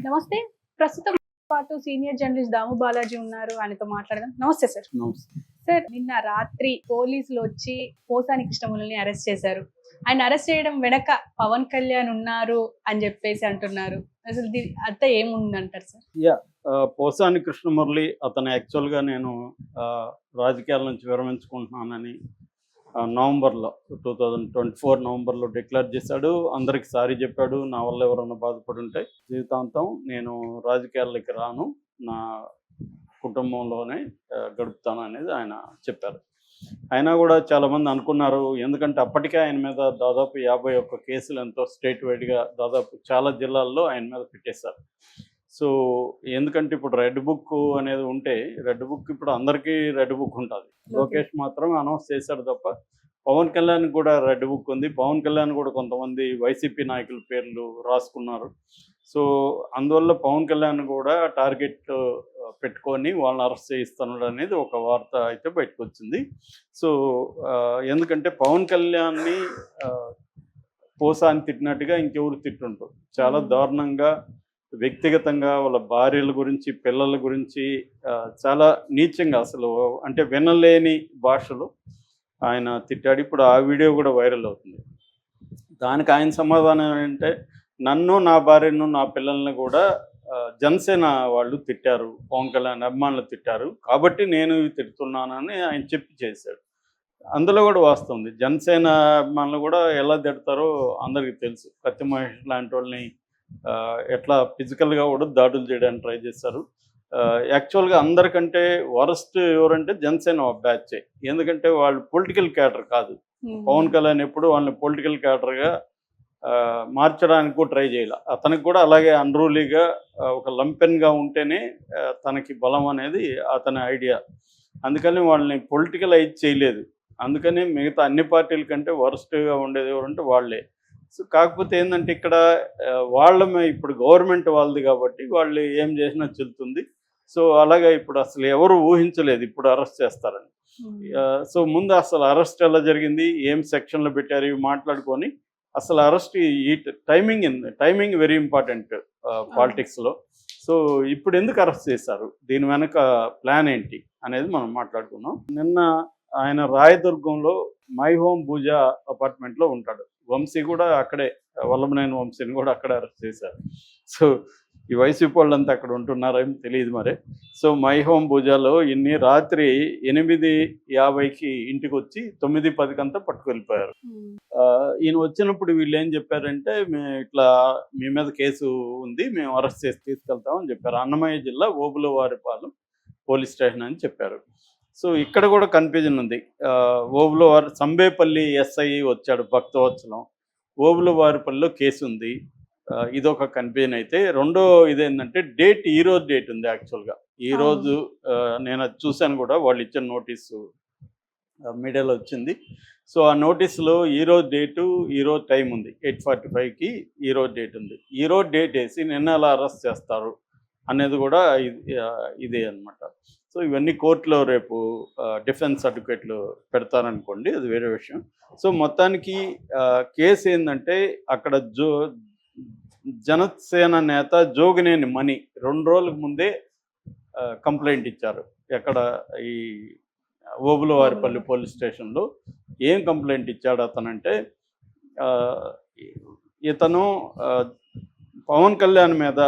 నమస్తే. ప్రస్తుతం పాటు సీనియర్ జర్నలిస్ట్ దాము బాలాజీ ఉన్నారు. ఆయనతో మాట్లాడదాం. నమస్తే సార్. నమస్తే. సార్, నిన్న రాత్రి పోలీసులు వచ్చి పోసాని కృష్ణమురళిని అరెస్ట్ చేశారు. ఆయన అరెస్ట్ చేయడం వెనక పవన్ కళ్యాణ్ ఉన్నారు అని చెప్పేసి అంటున్నారు. అసలు దీని అర్థం ఏముందంటారు సార్? పోసాని కృష్ణమురళి అతను యాక్చువల్గా నేను రాజకీయాల నుంచి విరమించుకుంటున్నానని నవంబర్లో 2024 నవంబర్లో డిక్లేర్ చేశాడు. అందరికి సారీ చెప్పాడు. నా వల్ల ఎవరన్నా బాధపడి ఉంటే జీవితాంతం నేను రాజకీయాల్లోకి రాను, నా కుటుంబంలోనే గడుపుతాను అనేది ఆయన చెప్పారు. అయినా కూడా చాలామంది అనుకున్నారు, ఎందుకంటే అప్పటికే ఆయన మీద దాదాపు 51 కేసులు ఎంతో స్టేట్ వైడ్గా దాదాపు చాలా జిల్లాల్లో ఆయన మీద పెట్టేశారు. సో ఎందుకంటే ఇప్పుడు రెడ్ బుక్ అనేది ఉంటే, రెడ్ బుక్ ఇప్పుడు అందరికీ రెడ్ బుక్ ఉంటుంది. లోకేష్ మాత్రం అనౌన్స్ చేశాడు తప్ప పవన్ కళ్యాణ్ కూడా రెడ్ బుక్ ఉంది. పవన్ కళ్యాణ్ కూడా కొంతమంది వైసీపీ నాయకుల పేర్లు రాసుకున్నారు. సో అందువల్ల పవన్ కళ్యాణ్ కూడా టార్గెట్ పెట్టుకొని వాళ్ళని అరెస్ట్ చేయిస్తున్నాడు అనేది ఒక వార్త అయితే బయటకు వచ్చింది. సో ఎందుకంటే పవన్ కళ్యాణ్ని పోసాని తిట్టినట్టుగా ఇంకెవరు తిట్టుంటారు. చాలా దారుణంగా వ్యక్తిగతంగా వాళ్ళ భార్యల గురించి, పిల్లల గురించి చాలా నీచంగా, అసలు అంటే వినలేని భాషలో ఆయన తిట్టాడు. ఇప్పుడు ఆ వీడియో కూడా వైరల్ అవుతుంది. దానికి ఆయన సమాధానం ఏంటంటే, నన్ను, నా భార్యను, నా పిల్లల్ని కూడా జనసేన వాళ్ళు తిట్టారు, పవన్ కళ్యాణ్ అభిమానులు తిట్టారు, కాబట్టి నేను తిడుతున్నానని ఆయన చెప్పి చేశాడు. అందులో కూడా వాస్తవం ఉంది. జనసేన అభిమానులు కూడా ఎలా తిడతారో అందరికీ తెలుసు. కత్తి మహేష్ లాంటి వాళ్ళని ఎట్లా ఫిజికల్గా కూడా దాడులు చేయడానికి ట్రై చేశారు. యాక్చువల్గా అందరికంటే వరస్ట్ ఎవరంటే జనసేన బ్యాచ్. ఎందుకంటే వాళ్ళు పొలిటికల్ క్యాడర్ కాదు. పవన్ కళ్యాణ్ ఎప్పుడు వాళ్ళని పొలిటికల్ క్యాడర్గా మార్చడానికి కూడా ట్రై చేయాలి. అతనికి కూడా అలాగే అన్రూలీగా ఒక లంపెన్గా ఉంటేనే తనకి బలం అనేది అతని ఐడియా. అందుకని వాళ్ళని పొలిటికలైజ్ చేయలేదు. అందుకని మిగతా అన్ని పార్టీల కంటే వరస్ట్గా ఉండేది ఎవరంటే వాళ్ళే. సో కాకపోతే ఏంటంటే ఇక్కడ ఇప్పుడు గవర్నమెంట్ వాళ్ళది కాబట్టి వాళ్ళు ఏం చేసినా చెల్లుతుంది. సో అలాగే ఇప్పుడు అసలు ఎవరు ఊహించలేదు ఇప్పుడు అరెస్ట్ చేస్తారని. సో ముందు అసలు అరెస్ట్ ఎలా జరిగింది, ఏం సెక్షన్లో పెట్టారు, ఇవి మాట్లాడుకొని అసలు అరెస్ట్ ఈ టైమింగ్ వెరీ ఇంపార్టెంట్ పాలిటిక్స్లో. సో ఇప్పుడు ఎందుకు అరెస్ట్ చేశారు, దీని వెనక ప్లాన్ ఏంటి అనేది మనం మాట్లాడుకున్నాం. నిన్న ఆయన రాయదుర్గంలో మై హోమ్ పూజా అపార్ట్మెంట్లో ఉంటాడు. వంశీ కూడా అక్కడే, వల్లభనేని వంశీని కూడా అక్కడే అరెస్ట్ చేశారు. సో ఈ వైసీపీ వాళ్ళంతా అక్కడ ఉంటున్నారేమో తెలియదు మరి. సో మై హోమ్ పూజాలో రాత్రి 8:50కి ఇంటికి వచ్చి 9:10కంతా పట్టుకెళ్ళిపోయారు. ఈయన వచ్చినప్పుడు వీళ్ళు ఏం చెప్పారంటే, ఇట్లా మీ మీద కేసు ఉంది, మేము అరెస్ట్ చేసి తీసుకెళ్తామని చెప్పారు. అన్నమయ్య జిల్లా ఓబులవారిపాలెం పోలీస్ స్టేషన్ అని చెప్పారు. సో ఇక్కడ కూడా కన్ఫ్యూజన్ ఉంది. ఓబులవారి సంబేపల్లి ఎస్ఐ వచ్చాడు భక్తవత్సలం, ఓబులవారిపల్లిలో కేసు ఉంది. ఇదొక కన్ఫ్యూజన్. అయితే రెండో ఇదేంటంటే ఈరోజు డేట్ ఉంది. యాక్చువల్గా ఈరోజు నేను అది చూశాను కూడా, వాళ్ళు ఇచ్చిన నోటీసు మీడియాలో వచ్చింది. సో ఆ నోటీసులో ఈరోజు డేటు, ఈరోజు టైం ఉంది 8:45కి ఈరోజు డేట్ ఉంది. ఈరోజు డేట్ వేసి నిన్న ఎలా అరెస్ట్ చేస్తారు అనేది కూడా ఇదే అనమాట. సో ఇవన్నీ కోర్టులో రేపు డిఫెన్స్ అడ్వకేట్లు పెడతారనుకోండి, అది వేరే విషయం. సో మొత్తానికి కేసు ఏంటంటే, అక్కడ జనసేన నేత జోగినేని మణి 2 రోజులకు ముందే కంప్లైంట్ ఇచ్చారు. ఎక్కడ ఈ ఓబులవారిపల్లి పోలీస్ స్టేషన్లో. ఏం కంప్లైంట్ ఇచ్చాడు అతనంటే, ఇతను పవన్ కళ్యాణ్ మీద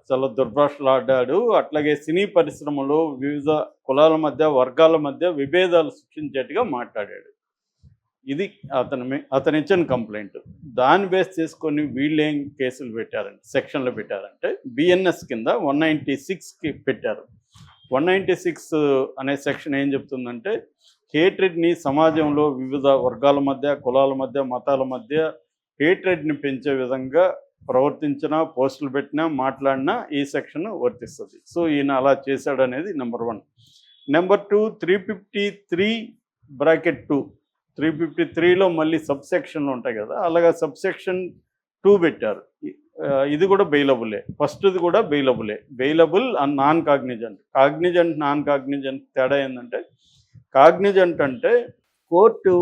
చాలా దుర్భాషలు ఆడాడు, అట్లాగే సినీ పరిశ్రమలో వివిధ కులాల మధ్య, వర్గాల మధ్య విభేదాలు సృష్టించేట్టుగా మాట్లాడాడు. ఇది అతను ఇచ్చిన కంప్లైంట్. దాన్ని బేస్ చేసుకొని వీళ్ళు ఏం కేసులు పెట్టారంటే, సెక్షన్లు పెట్టారంటే, బిఎన్ఎస్ కింద 196కి పెట్టారు. 196 అనే సెక్షన్ ఏం చెప్తుందంటే, హేట్రెడ్ని సమాజంలో వివిధ వర్గాల మధ్య, కులాల మధ్య, మతాల మధ్య హేట్రెడ్ని పెంచే విధంగా ప్రవర్తించినా, పోస్టులు పెట్టినా, మాట్లాడినా ఈ సెక్షన్ వర్తిస్తుంది. సో ఈయన అలా చేశాడు అనేది నెంబర్ 1. నెంబర్ 2, 353(2). 353లో మళ్ళీ సబ్సెక్షన్లు ఉంటాయి కదా, అలాగా సబ్సెక్షన్ 2 పెట్టారు. ఇది కూడా బెయిలబులే. ఫస్ట్ది కూడా bailable and non Cognizant. Non Cognizant తేడా ఏంటంటే, కాగ్నిజెంట్ అంటే కోర్టు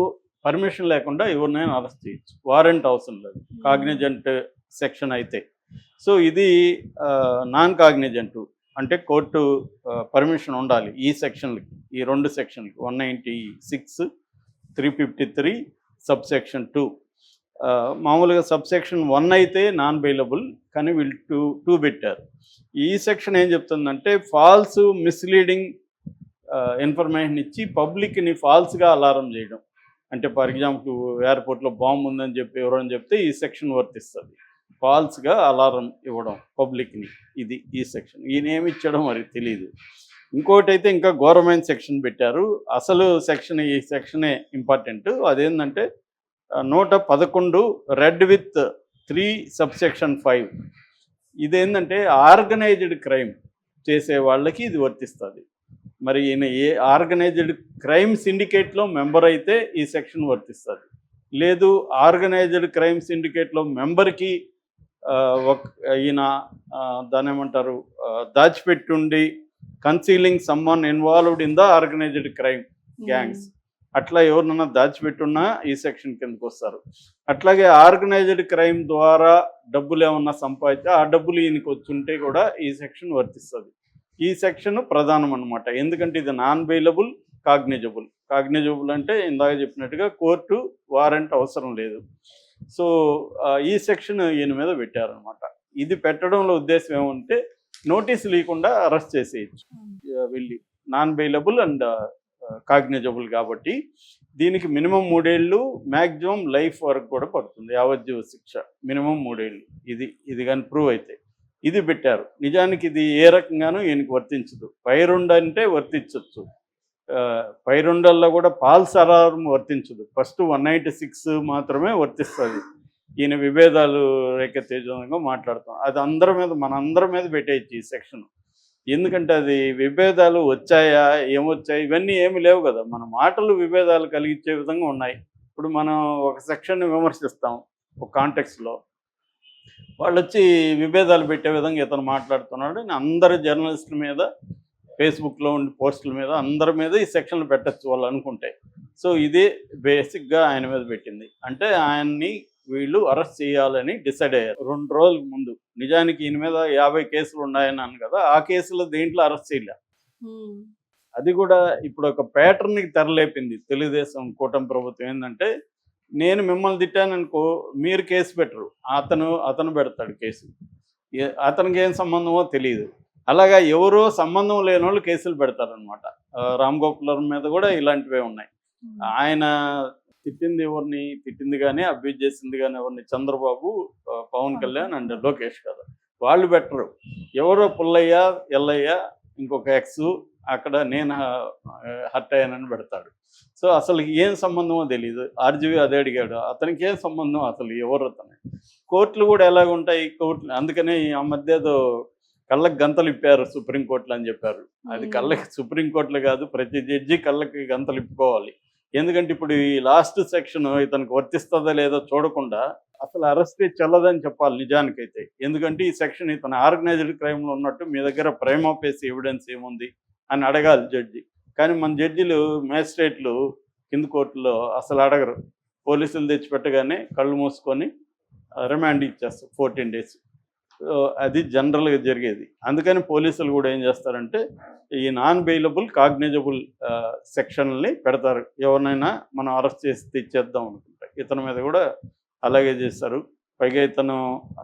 పర్మిషన్ లేకుండా ఎవరినైనా అరెస్ట్ చేయొచ్చు, వారెంట్ అవసరం లేదు. కాగ్నిజెంట్ సెక్షన్ అయితే సో ఇది నాన్ కాగ్నిజెంట్, అంటే కోర్టు పర్మిషన్ ఉండాలి ఈ సెక్షన్లకి, ఈ 2 సెక్షన్లకి 196, 353 సబ్సెక్షన్ 2. మామూలుగా సబ్సెక్షన్ 1 అయితే నాన్ బెయిలబుల్, కానీ వీళ్ళు 2 పెట్టారు. ఈ సెక్షన్ ఏం చెప్తుందంటే ఫాల్స్ మిస్లీడింగ్ ఇన్ఫర్మేషన్ ఇచ్చి పబ్లిక్ని ఫాల్స్గా అలారం చేయడం. అంటే ఫర్ ఎగ్జాంపుల్ ఎయిర్పోర్ట్లో బాంబు ఉందని చెప్పి ఎవరైనా చెప్తే ఈ సెక్షన్ వర్తిస్తుంది. ఫాల్స్గా అలారం ఇవ్వడం పబ్లిక్ని, ఇది ఈ సెక్షన్. ఈయన ఏమి ఇచ్చడం మరి తెలియదు. ఇంకోటి అయితే ఇంకా ఘోరమైన సెక్షన్ పెట్టారు. అసలు సెక్షన్ ఈ సెక్షనే ఇంపార్టెంట్. అదేంటంటే 111 రెడ్ విత్ 3 సబ్సెక్షన్ 5. ఇదేంటంటే ఆర్గనైజ్డ్ క్రైమ్ చేసే వాళ్ళకి ఇది వర్తిస్తుంది. మరి ఈయన ఏ ఆర్గనైజ్డ్ క్రైమ్ సిండికేట్లో మెంబర్ అయితే ఈ సెక్షన్ వర్తిస్తుంది. లేదు ఆర్గనైజ్డ్ క్రైమ్ సిండికేట్లో మెంబర్కి ఈయన దాని ఏమంటారు దాచిపెట్టుండి concealing someone involved in the organized crime gangs, అట్లా ఎవరినన్నా దాచిపెట్టున్నా ఈ సెక్షన్ కిందకు వస్తారు. అట్లాగే ఆర్గనైజ్డ్ క్రైమ్ ద్వారా డబ్బులు ఏమన్నా సంపాదించి ఆ డబ్బులు ఈయనకి వచ్చుంటే కూడా ఈ సెక్షన్ వర్తిస్తుంది. ఈ సెక్షన్ ప్రధానం అనమాట. ఎందుకంటే ఇది నాన్ బెయిలబుల్, కాగ్నిజబుల్ అంటే ఇందాక చెప్పినట్టుగా కోర్టు వారెంట్ అవసరం లేదు. సో ఈ సెక్షన్ ఈయన మీద పెట్టారనమాట. ఇది పెట్టడంలో ఉద్దేశం ఏమంటే నోటీస్ లేకుండా అరెస్ట్ చేసేయచ్చు వెళ్ళి, నాన్ బెయిలబుల్ అండ్ కాగ్నిజబుల్ కాబట్టి దీనికి మినిమం 3 ఏళ్ళు, మ్యాక్సిమం లైఫ్ వరకు కూడా పడుతుంది, యావజ్జీవ శిక్ష, మినిమం 3 ఏళ్ళు. ఇది కానీ ప్రూవ్ అయితే ఇది పెట్టారు. నిజానికి ఇది ఏ రకంగానూ ఈయనకి వర్తించదు. పై 2 అంటే వర్తించవచ్చు, పై 2ల్లో కూడా ఫాల్స్ అలారం వర్తించదు. ఫస్ట్ 196 మాత్రమే వర్తిస్తుంది. ఈయన విభేదాలు రేకెత్తేజంగా మాట్లాడుతాం, అది మనందరి మీద పెట్టేయచ్చు ఈ సెక్షన్. ఎందుకంటే అది విభేదాలు వచ్చాయా, ఏమొచ్చాయి, ఇవన్నీ ఏమి లేవు కదా. మన మాటలు విభేదాలు కలిగించే విధంగా ఉన్నాయి. ఇప్పుడు మనం ఒక సెక్షన్ని విమర్శిస్తాం ఒక కాంటెక్స్లో, వాళ్ళు వచ్చి విభేదాలు పెట్టే విధంగా ఇతను మాట్లాడుతున్నాడు అని అందరు జర్నలిస్టుల మీద, ఫేస్బుక్లో ఉండి పోస్టుల మీద, అందరి మీద ఈ సెక్షన్లు పెట్టచ్చు వాళ్ళు అనుకుంటే. సో ఇదే బేసిక్గా ఆయన మీద పెట్టింది. అంటే ఆయన్ని వీళ్ళు అరెస్ట్ చేయాలని డిసైడ్ అయ్యారు 2 రోజుల ముందు. నిజానికి ఈయన మీద 50 కేసులు ఉన్నాయన్నాను కదా, ఆ కేసులో దేంట్లో అరెస్ట్ చేయలే. అది కూడా ఇప్పుడు ఒక ప్యాటర్న్కి తెరలేపింది తెలుగుదేశం కూటమి ప్రభుత్వం. ఏంటంటే నేను మిమ్మల్ని తిట్టాననుకో మీరు కేసు పెట్టరు, అతను పెడతాడు కేసు. అతనికి ఏం సంబంధమో తెలియదు. అలాగా ఎవరో సంబంధం లేని వాళ్ళు కేసులు పెడతారనమాట. రామ్ గోపాల్ మీద కూడా ఇలాంటివే ఉన్నాయి. ఆయన తిట్టింది కానీ అబ్యూజ్ చేసింది కానీ ఎవరిని, చంద్రబాబు, పవన్ కళ్యాణ్ అండ్ లోకేష్ కదా, వాళ్ళు పెట్టరు. ఎవరో పుల్లయ్య, ఎల్లయ్య, ఇంకొక ఎక్స్ అక్కడ నేను హర్ట్ అయ్యానని పెడతాడు. సో అసలు ఏం సంబంధమో తెలియదు. ఆర్జీవి అదే అడిగాడు, అతనికి ఏం సంబంధం, అసలు ఎవరు అతను. కోర్టులు కూడా ఎలాగుంటాయి కోర్టులు, అందుకనే ఆ మధ్య ఏదో కళ్ళకి గంతలు ఇప్పారు సుప్రీంకోర్టులు అని చెప్పారు. అది కళ్ళకి సుప్రీంకోర్టులు కాదు, ప్రతి జడ్జి కళ్ళకి గంతలు ఇప్పుకోవాలి. ఎందుకంటే ఇప్పుడు ఈ లాస్ట్ సెక్షన్ ఇతనికి వర్తిస్తుందా లేదో చూడకుండా అసలు అరెస్ట్ చెల్లదని చెప్పాలి నిజానికైతే. ఎందుకంటే ఈ సెక్షన్ ఇతను ఆర్గనైజ్డ్ క్రైమ్లో ఉన్నట్టు మీ దగ్గర ప్రైమ్ ఆఫ్ ఫేస్ ఎవిడెన్స్ ఏముంది అని అడగాలి జడ్జి. కానీ మన జడ్జిలు, మ్యాజిస్ట్రేట్లు కింద కోర్టులో అసలు అడగరు. పోలీసులు తెచ్చిపెట్టగానే కళ్ళు మూసుకొని రిమాండ్ ఇచ్చేస్తారు 14 days. అది జనరల్గా జరిగేది. అందుకని పోలీసులు కూడా ఏం చేస్తారంటే ఈ నాన్ బెయిలబుల్, కాగ్నిజబుల్ సెక్షన్లని పెడతారు. ఎవరినైనా మనం అరెస్ట్ చేసి తెచ్చేద్దాం అనుకుంటే ఇతని మీద కూడా అలాగే చేస్తారు. పైగా ఇతను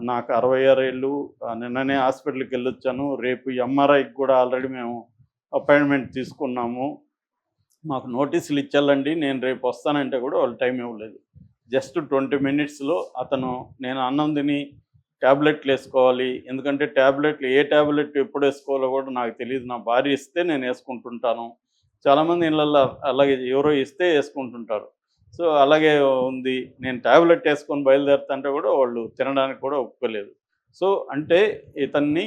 నాకు 66 ఏళ్ళు, నిన్ననే హాస్పిటల్కి వెళ్ళొచ్చాను, రేపు ఎంఆర్ఐకి కూడా ఆల్రెడీ మేము అపాయింట్మెంట్ తీసుకున్నాము, మాకు నోటీసులు ఇచ్చాలండి, నేను రేపు వస్తానంటే కూడా వాళ్ళు టైం ఇవ్వలేదు. జస్ట్ 20 minutesలో అతను, నేను అన్నం తిని ట్యాబ్లెట్లు వేసుకోవాలి, ఎందుకంటే ఏ ట్యాబ్లెట్ ఎప్పుడు వేసుకోవాలో కూడా నాకు తెలియదు, నా భార్య ఇస్తే నేను వేసుకుంటుంటాను. చాలామంది ఇళ్ళల్లో అలాగే ఎవరో ఇస్తే వేసుకుంటుంటారు. సో అలాగే ఉంది, నేను ట్యాబ్లెట్ వేసుకొని బయలుదేరుతుంటే కూడా వాళ్ళు తినడానికి కూడా ఒప్పుకోలేదు. సో అంటే ఇతన్ని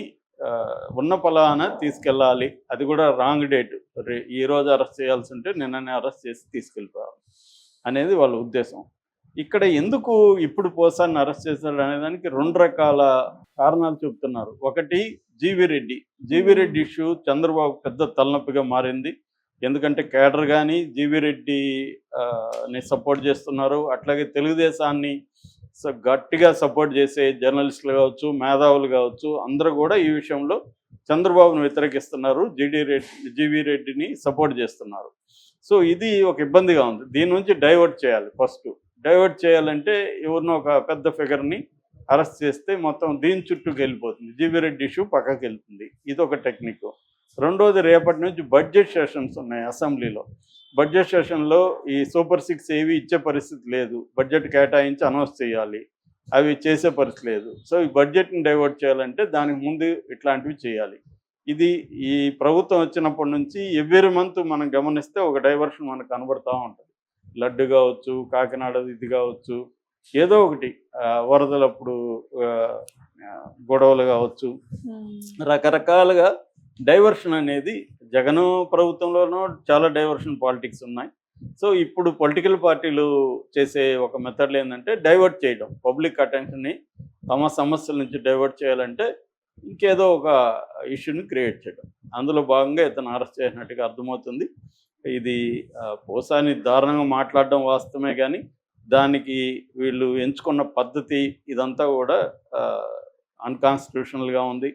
ఉన్న పలానా తీసుకెళ్ళాలి, అది కూడా రాంగ్ డేట్, ఈరోజు అరెస్ట్ చేయాల్సి ఉంటే నిన్ననే అరెస్ట్ చేసి తీసుకెళ్ళిపోవాలి అనేది వాళ్ళ ఉద్దేశం. ఇక్కడ ఎందుకు ఇప్పుడు పోసాన్ని అరెస్ట్ చేశారు అనేదానికి 2 రకాల కారణాలు చెప్తున్నారు. ఒకటి జీవీ రెడ్డి ఇష్యూ చంద్రబాబు పెద్ద తలనొప్పిగా మారింది. ఎందుకంటే కేడర్ కానీ జీవీ రెడ్డిని సపోర్ట్ చేస్తున్నారు, అట్లాగే తెలుగుదేశాన్ని సో గట్టిగా సపోర్ట్ చేసే జర్నలిస్టులు కావచ్చు, మేధావులు కావచ్చు, అందరూ కూడా ఈ విషయంలో చంద్రబాబును వ్యతిరేకిస్తున్నారు, జీవీ రెడ్డిని సపోర్ట్ చేస్తున్నారు. సో ఇది ఒక ఇబ్బందిగా ఉంది. దీని నుంచి డైవర్ట్ చేయాలి. ఫస్ట్ డైవర్ట్ చేయాలంటే ఎవరినో ఒక పెద్ద ఫిగర్ని అరెస్ట్ చేస్తే మొత్తం దీని చుట్టూకి వెళ్ళిపోతుంది, జీవీ రెడ్డి ఇష్యూ పక్కకి వెళ్తుంది. ఇది ఒక టెక్నిక్. రెండోది, రేపటి నుంచి బడ్జెట్ సెషన్స్ ఉన్నాయి అసెంబ్లీలో. బడ్జెట్ సెషన్లో ఈ సూపర్ సిక్స్ ఏవి ఇచ్చే పరిస్థితి లేదు. బడ్జెట్ కేటాయించి అనౌన్స్ చేయాలి, అవి చేసే పరిస్థితి లేదు. సో ఈ బడ్జెట్ని డైవర్ట్ చేయాలంటే దానికి ముందు ఇట్లాంటివి చేయాలి. ఇది ఈ ప్రభుత్వం వచ్చినప్పటి నుంచి ఎవ్రీ మంత్ మనం గమనిస్తే ఒక డైవర్షన్ మనకు కనబడుతూ ఉంటుంది. లడ్డు కావచ్చు, కాకినాడ ఇది కావచ్చు, ఏదో ఒకటి వరదలప్పుడు గొడవలు కావచ్చు, రకరకాలుగా డైవర్షన్ అనేది జగన్ ప్రభుత్వంలోనూ చాలా డైవర్షన్ పాలిటిక్స్ ఉన్నాయి. సో ఇప్పుడు పొలిటికల్ పార్టీలు చేసే ఒక మెథడ్లు ఏంటంటే డైవర్ట్ చేయడం, పబ్లిక్ అటెన్షన్ని తమ సమస్యల నుంచి డైవర్ట్ చేయాలంటే ఇంకేదో ఒక ఇష్యూని క్రియేట్ చేయడం. అందులో భాగంగా ఇతను అరెస్ట్ చేసినట్టుగా అర్థమవుతుంది. ఇది పోసాని దారుణంగా మాట్లాడడం వాస్తవమే, కానీ దానికి వీళ్ళు ఎంచుకున్న పద్ధతి ఇదంతా కూడా అన్కాన్స్టిట్యూషనల్గా ఉంది.